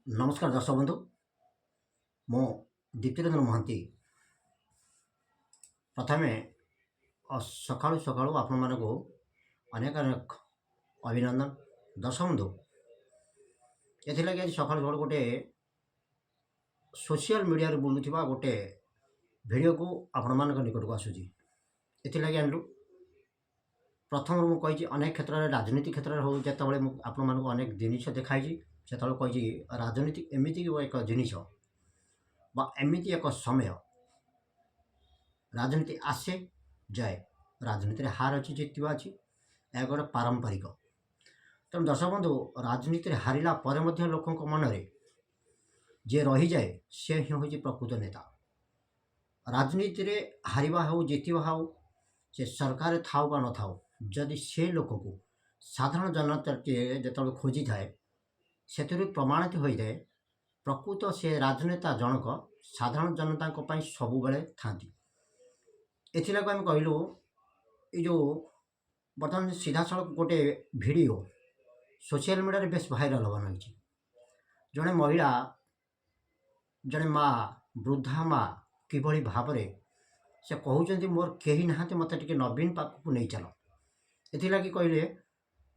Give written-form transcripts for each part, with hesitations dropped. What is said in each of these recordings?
नमस्कार दर्शक बंधु मो दीप्तिरंजन महांती प्रथमे सकाळु सकाळु आपण मानक अनेक अनेक अभिनंदन दर्शक बंधु एथिलागि आज सकाळु सकाळु गोटे सोशल मीडिया रे बुलुथिबा गोटे वीडियो को आपण मानक निकट को आसुची एथिलागि आनलु प्रथम मु कहि अनेक क्षेत्र में राजनीति क्षेत्र हो जेतबळे आपण मानक अनेक जिनिस देखाई सेतबळे कहि राजनीति एमिति एक जिनिस बा एमिति एक समय राजनीति आसे जाए राजनीति हार अच्छी जितवा अच्छी यह गोटे पारंपरिक तेणु दर्शक बंधु राजनीति हारिला लोक मन में जी रही जाए सी ही हूँ प्रकृत नेता राजनीति रे हारिबा हो जितवा हो से सरकार थाउ बा न थाउ जदि से लोक को साधारण जनता जो खोजी थाए से प्रमाणित हो जाए प्रकृत से राजनेता जनक साधारण जनता सब बेले था एथिलागि आम कहलु यो बर्तमान सीधा सड़क गोटे video social media base viral हवा लगी जड़े महिला जड़े माँ वृद्धा माँ किभली भाव से कहते मोर कहीं ना मत टे नवीन पाखक नहीं चल एथिलागि कहले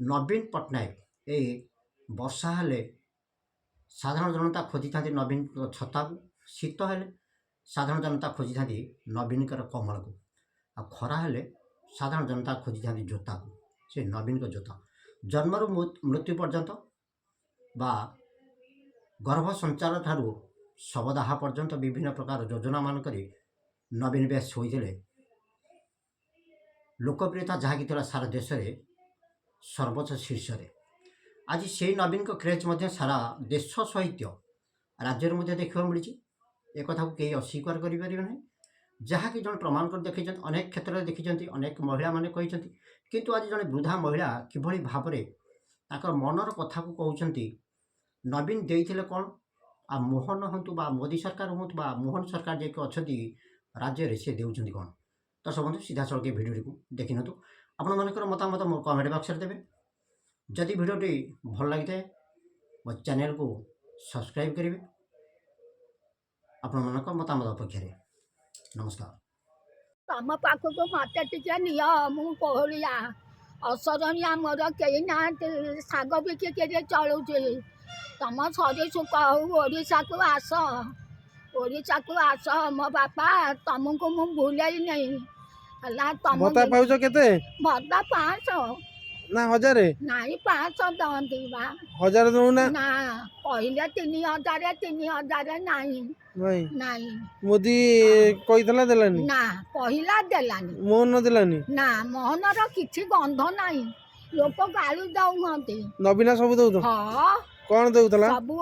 नवीन पट्टनायक ए वर्षा हेले साधारण जनता खोजी था नवीन छता को शीत हेले साधारण जनता खोजी था नवीन कमल को आ खरा हेले साधारण जनता खोजी था जोता को से नवीन को जोता जन्मरू मृत्यु पर्यंत बा गर्भ संचार ठारू शवदाह पर्यंत विभिन्न प्रकार योजना मानक नवीन बेस होते लोकप्रियता जहाँकि सारा देश में सर्वोच्च शीर्ष आज से नवीन को क्रेज सारा देश सहित राज्य देखा मिली एक को कहीं अस्वीकार करें जहाँकि जन प्रमाण कर देखी अनेक क्षेत्र में देखी अनेक महिला माने कहते किंतु आज जड़े वृद्धा महिला किभली भाव मनर कथा को कहते नवीन देते कौन आ मोहन हूँ बा मोदी सरकार हूँ बा मोहन सरकार जी अच्छा राज्य में सी देउछंती कौन तो सब सीधा सड़क भिडियो को देखी नु आपण मानकर मतामत मो कमेंट बॉक्स में देवे जदि भिडियोटी भल लगी थाए मो चैनल को सब्सक्राइब करेंगे आपण मानक मतामत अपेक्षा नमस्कार तम पाखक मत टे नि मुहलिया असरनिया मोर कई ना शाग बिकिक चलुचे तुम सरी सुख ओडा को आस ओडा को आस मो बापा तुमको मु भूल नहीं है तुम भत्ता पाउछ केते भत्ता 500 ना 1000 नहीं 500 दंती बा 1000 दउना ना पहिले 3000 नहीं नहीं नहीं मोदी कइतला देलानी ना पहिला देलानी मोहन न देलानी ना मोहनर किछि गंध नहीं लोक गाली दउहंती नवीना सब दउत हाँ कोन दउतला सब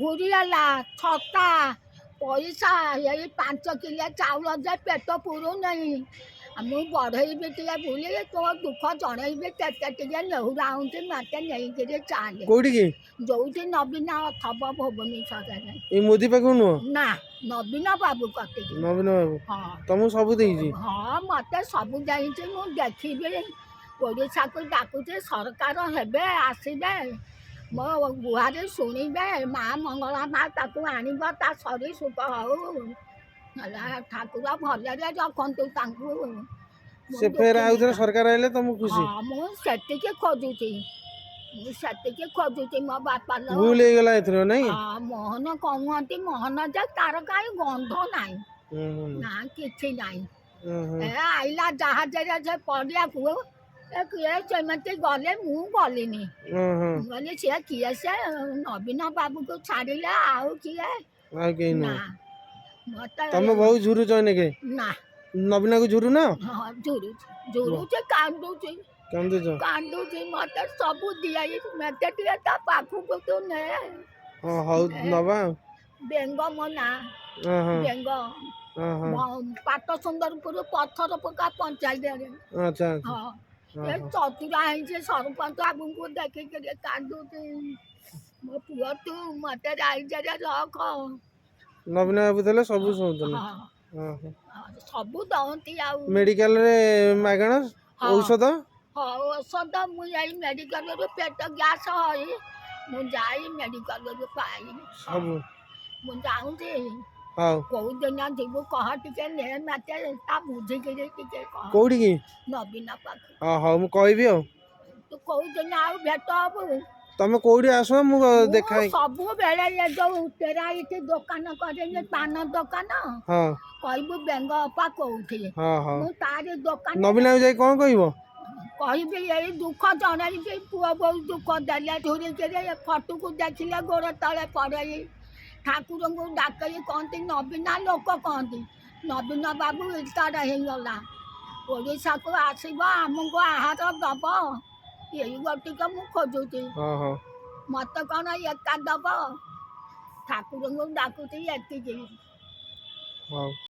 घुरीला छता पैसा यही 5 किलो चाउल जे पेट पुरु नहीं मु बढ़ेबी टे बुले तो दुख जणेबी केते नेहुराऊँ मत नहीं चाले कोठी की जो नवीन थब भुवनेश्वर ए मोदी पाखु नु ना नवीन बाबू कति नवीन बाबू हाँ तुम सब देइजी हाँ मत सब जाइए मु देखी ओडा को डाकुचे सरकार हेबे आसबे मो गुहारे शुणवे माँ मंगला माँ ताकू आणब ता शरीर सुख हो ठाकुर भलरे रखतु से फेर आउथरे सरकार आइले तुम खुशी हाँ मुझे खोजुची खोजुची मो बापा भूल हो गला एथरो नहीं हाँ मोहन कहते मोहन जे तार कहीं गंध नाई ना किसी नाई ए आइला जहाज से पड़िया को किए सेमती गले मु गलिनी गली सी किए से नवीन बाबू को छाड़िले आउ किए ना तुम बहुत झुरु चने के ना नवीना को झुरु ना हाँ झुरु झुरु से कांदुची कांदुची मत सब दिया मत टे ता पाखु को तो ने हां हौ नबा बेंग मना बेंग पाट सुंदरपुर पत्थर पका पंचायत अच्छा हाँ ये चतुरा है सरपंच बाबू को देखे के कांदुची मो पुआ तू मत आई जरा रख नवीन बाबू देले सब सुनतले हां सब दंती आ मेडिकल रे मागणा औषध हाँ औषध मुझे मेडिकल पेट गैस है ମୁଁ ଯାଇ ମେଡ଼ିକାଲରୁ ପାଇଲି ସବୁ ମୁଁ ଯାଉଛି ହଉ କୋଉ ଦିନ ଯିବୁ କହ ଟିକେ ନେ ମତେ ତା ବୁଝିକିରି ଟିକେ କହ କୋଉଠିକି ନବୀନ ପାଖକୁ ହଉ ମୁଁ କହିବି ଆଉ ତୁ କୋଉ ଦିନ ଆଉ ଭେଟ ହବୁ ତମେ କୋଉଠି ଆସ ମୁଁ ମୁଁ ଦେଖା ସବୁବେଳେ ଏ ଯୋଉ ତେରା ଏଠି ଦୋକାନ କରେନି ପାନ ଦୋକାନ ହଁ କହିବୁ ବେଙ୍ଗ ଅପା କୋଉଠି ହଁ ମୁଁ ତାରି ଦୋକାନ ନବୀନାକୁ ଯାଇ କଣ କହିବ କହିବି ଏଇ ଦୁଃଖ ଜଣେଇକି ପୁଅ ବୋଉ ଦୁଃଖ ଦେଲେ ଧରିକିରି ଏ ଫଟୋକୁ ଦେଖିଲେ ଗୋଡ଼ ତଳେ ପଡ଼େଇ ଠାକୁରଙ୍କୁ ଡାକେଇ କହନ୍ତି ନବୀନା ଲୋକ କହନ୍ତି ନବୀନ ବାବୁ ରିଟାୟାର୍ଡ ହେଇଗଲା ଓଡ଼ିଶାକୁ ଆସିବ ଆମକୁ ଆହାର ଦବ ଏଇ ଗୋଟିକ ମୁଁ ଖୋଜୁଛି ହଁ ମତେ କ'ଣ ଏକା ଦବ ଠାକୁରଙ୍କୁ ଡାକୁଛି ଏତିକି ହଉ